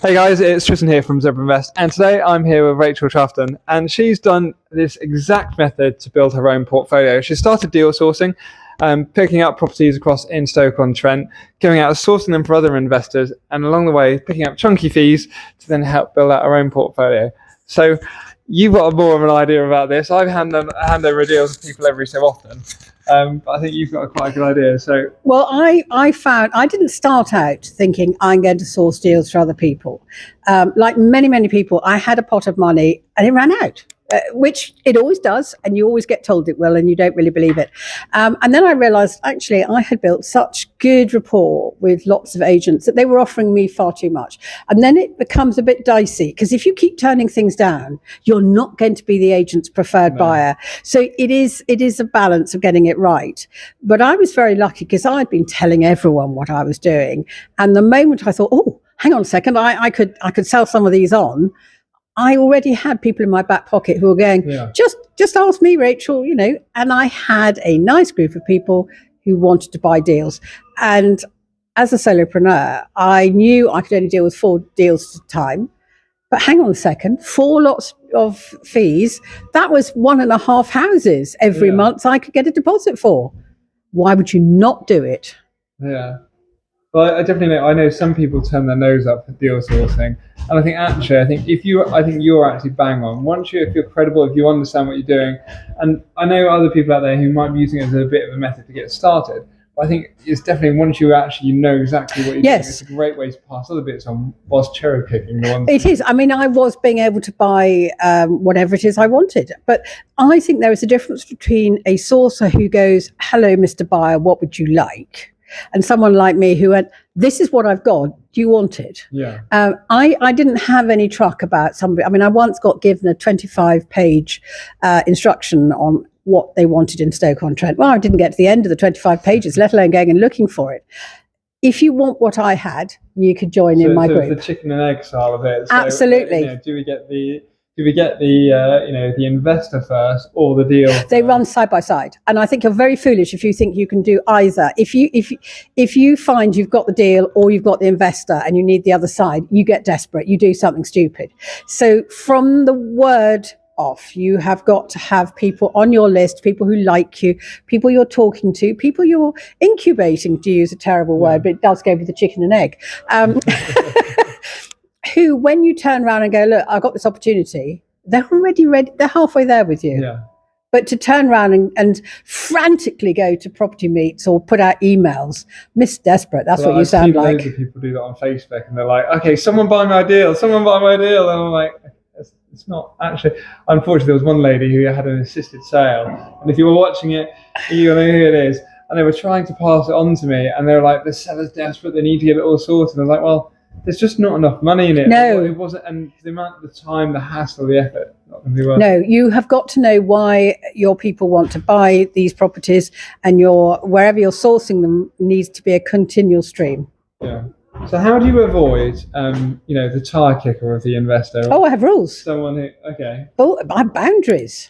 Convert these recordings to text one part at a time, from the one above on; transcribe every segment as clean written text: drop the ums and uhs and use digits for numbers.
Hey guys, it's Tristan here from ZebraInvest, and today I'm here with Rachael Troughton, and she's done this exact method to build her own portfolio. She started deal sourcing, picking up properties across in Stoke-on-Trent, going out and sourcing them for other investors, and along the way picking up chunky fees to then help build out her own portfolio. So you've got more of an idea about this. I hand over deals to people every so often. But I think you've got quite a good idea. So, well, I found I didn't start out thinking I'm going to source deals for other people. Like many people, I had a pot of money and it ran out, which it always does, and you always get told it will, and you don't really believe it. And then I realised actually I had built such good rapport with lots of agents that they were offering me far too much. And then it becomes a bit dicey, because if you keep turning things down, you're not going to be the agent's preferred buyer. So it is a balance of getting it right. But I was very lucky because I'd been telling everyone what I was doing. And the moment I thought, oh, hang on a second, I could sell some of these on, I already had people in my back pocket who were going, just ask me, Rachel, and I had a nice group of people who wanted to buy deals. And as a solopreneur, I knew I could only deal with 4 deals at a time. But hang on a second, 4 lots of fees, that was 1.5 houses every month I could get a deposit for. Why would you not do it? Yeah. Well, I definitely know. I know some people turn their nose up at deal sourcing, and I think you're actually bang on. If you're credible, if you understand what you're doing, and I know other people out there who might be using it as a bit of a method to get started. But I think it's definitely once you know exactly what you're doing, it's a great way to pass other bits on whilst cherry picking the ones. It is. I mean, I was being able to buy whatever it is I wanted, but I think there is a difference between a sourcer who goes, "Hello, Mr. Buyer, what would you like?" and someone like me who went, "This is what I've got. Do you want it?" Yeah. I didn't have any truck about somebody. I mean, I once got given a 25-page instruction on what they wanted in Stoke-on-Trent. Well, I didn't get to the end of the 25 pages, let alone going and looking for it. If you want what I had, you could join in my group. The chicken and egg style of it. So, absolutely. Do we get the investor first or the deal? They run side by side, and I think you're very foolish if you think you can do either. If you find you've got the deal or you've got the investor and you need the other side, you get desperate. You do something stupid. So from the word off, you have got to have people on your list, people who like you, people you're talking to, people you're incubating, to use a terrible word, but it does go with the chicken and egg. Who, when you turn around and go, "Look, I've got this opportunity," they're already ready. They're halfway there with you. Yeah. But to turn around and frantically go to property meets or put out emails, Miss Desperate, that's what you sound like. Loads of people do that on Facebook, and they're like, "Okay, someone buy my deal, someone buy my deal," and I'm like, it's not actually. Unfortunately, there was one lady who had an assisted sale, and if you were watching it, you know who it is. And they were trying to pass it on to me, and they were like, "The seller's desperate; they need to get it all sorted." And I was like, "Well, there's just not enough money in it." No, it wasn't, and the amount of the time, the hassle, the effort, not going to be worth it. No, you have got to know why your people want to buy these properties, and wherever you're sourcing them needs to be a continual stream. Yeah. So how do you avoid, the tire kicker of the investor? Oh, I have rules. Someone who, okay. Oh, I have boundaries.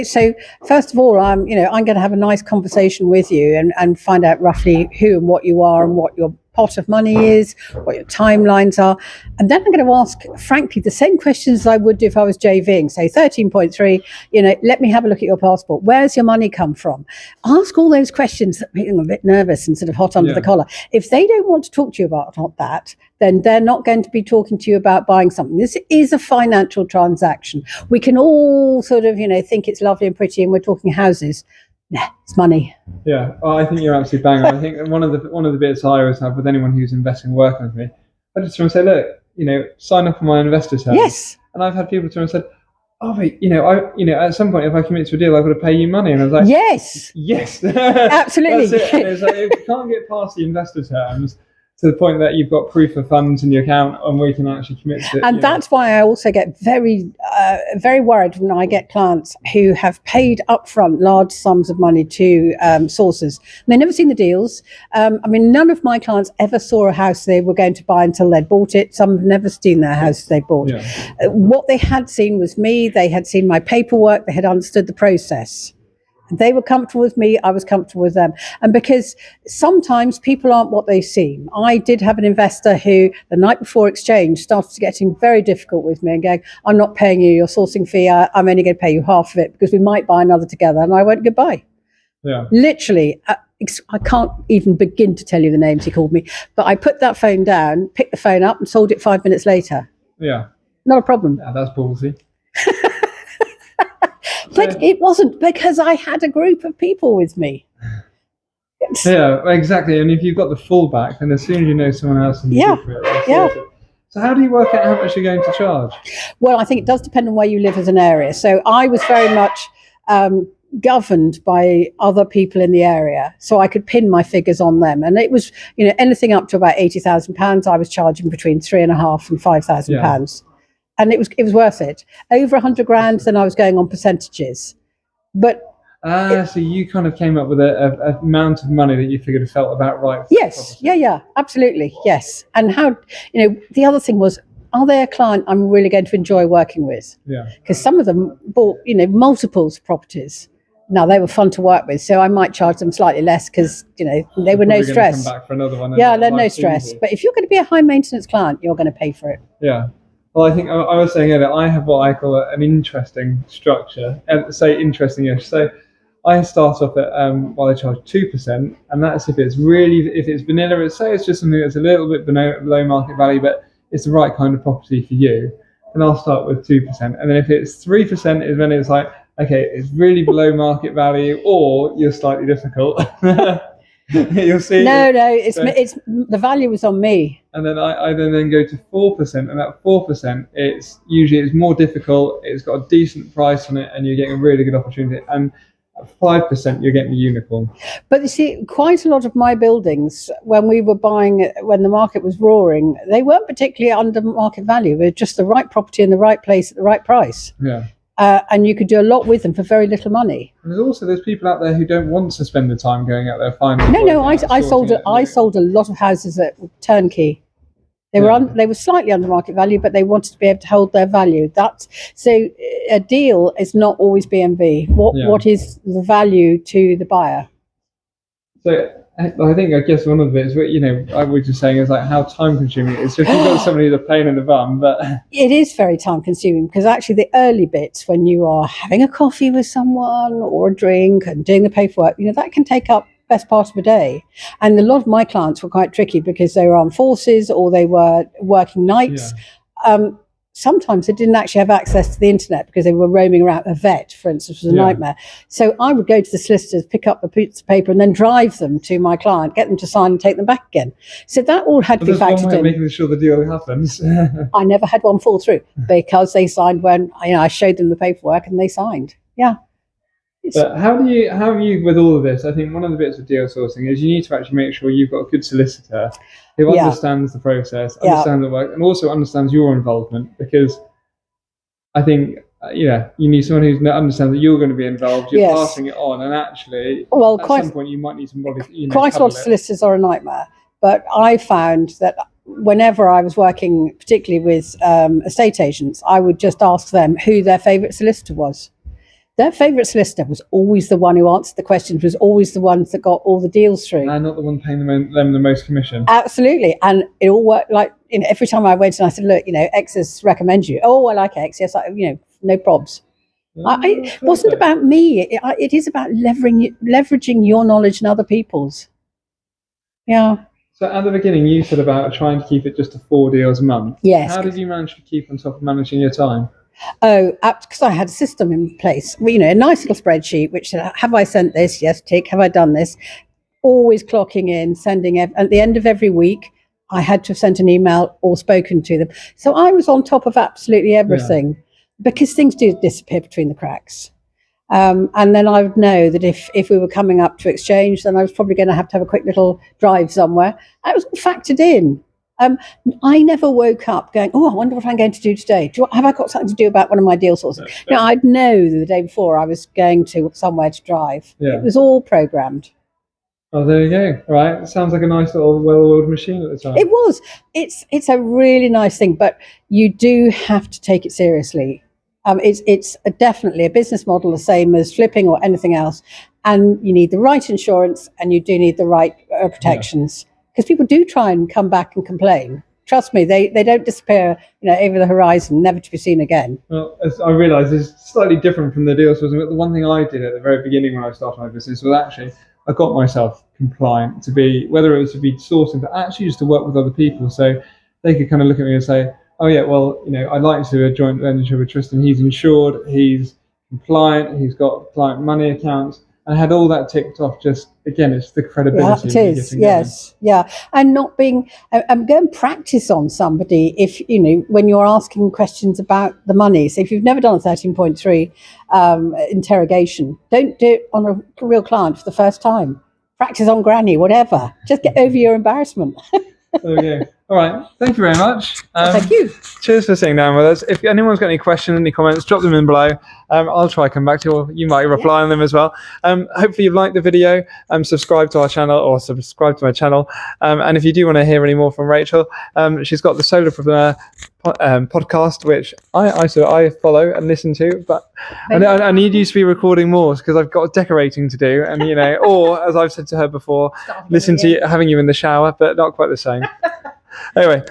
So first of all, I'm going to have a nice conversation with you and find out roughly who and what you are and what your pot of money is, what your timelines are. And then I'm going to ask, frankly, the same questions I would do if I was JVing. Say 13.3, let me have a look at your passport. Where's your money come from? Ask all those questions that make them a bit nervous and sort of hot under the collar. If they don't want to talk to you about that, then they're not going to be talking to you about buying something. This is a financial transaction. We can all sort of, think it's lovely and pretty and we're talking houses. Nah, it's money. Yeah, well, I think you're absolutely bang on. I think one of the bits I always have with anyone who's investing working with me, I just try and say, look, sign up on my investor terms. Yes. And I've had people turn and said, "Oh, but at some point, if I commit to a deal, I've got to pay you money." And I was like, yes, absolutely. That's it. And it's like, if you can't get past the investor terms to the point that you've got proof of funds in your account and we can actually commit to it. And that's why I also get very, very worried when I get clients who have paid upfront large sums of money to sources. And they've never seen the deals. None of my clients ever saw a house they were going to buy until they'd bought it. Some have never seen their house they bought. Yeah. What they had seen was me. They had seen my paperwork. They had understood the process. They were comfortable with me. I was comfortable with them. And because sometimes people aren't what they seem. I did have an investor who, the night before exchange, started getting very difficult with me and going, I'm not paying you your sourcing fee. I'm only going to pay you half of it because we might buy another together. And I went, goodbye. Yeah. Literally, I can't even begin to tell you the names he called me. But I put that phone down, picked the phone up and sold it 5 minutes later. Yeah. Not a problem. Yeah, that's ballsy. But it wasn't, because I had a group of people with me. Yeah, exactly. And if you've got the fallback, then as soon as you know someone else and you Yeah. go for it, Yeah. So how do you work out how much you're going to charge? Well, I think it does depend on where you live as an area. So I was very much governed by other people in the area, so I could pin my figures on them. And it was, anything up to about £80,000, I was charging between £3,500 and £5,000. And it was worth it. Over 100 grand, then I was going on percentages. But so you kind of came up with a amount of money that you figured felt about right. Yes, yeah, absolutely, yes. And how, the other thing was, are they a client I'm really going to enjoy working with? Yeah. Because some of them bought, multiples of properties. Now, they were fun to work with, so I might charge them slightly less because, they were no stress. Come back for another one. Yeah, they're no stress. Easy. But if you're going to be a high maintenance client, you're going to pay for it. Yeah. Well, I think I was saying earlier, I have what I call an interesting structure. And say interesting-ish. So I start off at I charge 2%, and that's if it's vanilla. Say it's just something that's a little bit below market value, but it's the right kind of property for you. And I'll start with 2%, and then if it's 3%, is when it's like, okay, it's really below market value, or you're slightly difficult. You'll see. No, it's the value was on me. And then I then go to 4%, and at 4%, it's more difficult. It's got a decent price on it, and you're getting a really good opportunity. And at 5%, you're getting the unicorn. But you see, quite a lot of my buildings, when we were buying, when the market was roaring, they weren't particularly under market value. They were just the right property in the right place at the right price. Yeah. And you could do a lot with them for very little money. And there's people out there who don't want to spend the time going out there finding. No, I sold a lot of houses at turnkey. They were slightly under market value, but they wanted to be able to hold their value. So a deal is not always BMV. What is the value to the buyer? So I guess one of the bits, I was just saying is like how time consuming it is. So if you've got somebody who's a pain in the bum, but it is very time consuming, because actually the early bits, when you are having a coffee with someone or a drink and doing the paperwork, that can take up best part of a day. And a lot of my clients were quite tricky because they were armed forces or they were working nights. Yeah. Sometimes they didn't actually have access to the internet because they were roaming around. A vet, for instance, was a nightmare. So I would go to the solicitors, pick up the piece of paper, and then drive them to my client, get them to sign and take them back again. So that all had to be factored one way in. Of making sure the deal happens. I never had one fall through because they signed when I showed them the paperwork and they signed. Yeah. But how have you with all of this? I think one of the bits of deal sourcing is you need to actually make sure you've got a good solicitor who understands the process, understands the work, and also understands your involvement. Because I think you need someone who understands that you're going to be involved. You're passing it on, and actually, at some point, you might need somebody. Quite a lot of solicitors are a nightmare, but I found that whenever I was working, particularly with estate agents, I would just ask them who their favourite solicitor was. Their favourite solicitor was always the one who answered the questions, was always the ones that got all the deals through. And not the one paying them the most commission. Absolutely. And it all worked like, every time I went and I said, look, X recommends you. Oh, I like X. Yes, no probs. It wasn't about me. It is about leveraging your knowledge and other people's. Yeah. So at the beginning, you said about trying to keep it just to 4 deals a month. Yes. How did you manage to keep on top of managing your time? Oh, because I had a system in place. A nice little spreadsheet, which said, have I sent this? Yes, tick. Have I done this? Always clocking in, sending at the end of every week, I had to have sent an email or spoken to them. So I was on top of absolutely everything because things do disappear between the cracks. And then I would know that if we were coming up to exchange, then I was probably going to have a quick little drive somewhere. I was all factored in. I never woke up going, oh, I wonder what I'm going to do today. Have I got something to do about one of my deal sources? No, I'd know the day before I was going to somewhere to drive. Yeah. It was all programmed. Oh, there you go. Right. It sounds like a nice little well-oiled machine at the time. It was. It's a really nice thing, but you do have to take it seriously. It's definitely a business model, the same as flipping or anything else. And you need the right insurance, and you do need the right protections, because people do try and come back and complain. Trust me, they don't disappear, over the horizon, never to be seen again. Well, as I realise, it's slightly different from the deal sourcing. But the one thing I did at the very beginning when I started my business was actually I got myself compliant to be, whether it was to be sourcing, but actually just to work with other people, so they could kind of look at me and say, oh yeah, well, I'd like to do a joint venture with Tristan. He's insured, he's compliant, he's got client money accounts, and I had all that ticked off. Just again, it's the credibility. Yeah, it is. Yes, yeah, and not being. Go and practice on somebody if when you're asking questions about the money. So if you've never done a 13.3 interrogation, don't do it on a real client for the first time. Practice on granny, whatever. Just get over your embarrassment. There we go. All right. Thank you very much. Thank you. Cheers for sitting down with us. If anyone's got any questions, any comments, drop them in below. I'll try to come back to you, or you might reply on them as well. Hopefully you've liked the video. Subscribe to our channel, or subscribe to my channel. And if you do want to hear any more from Rachel, she's got the Solopreneur podcast, which I follow and listen to, but I need you to be recording more, because I've got decorating to do, and or as I've said to her before, listen to having you in the shower, but not quite the same. Anyway,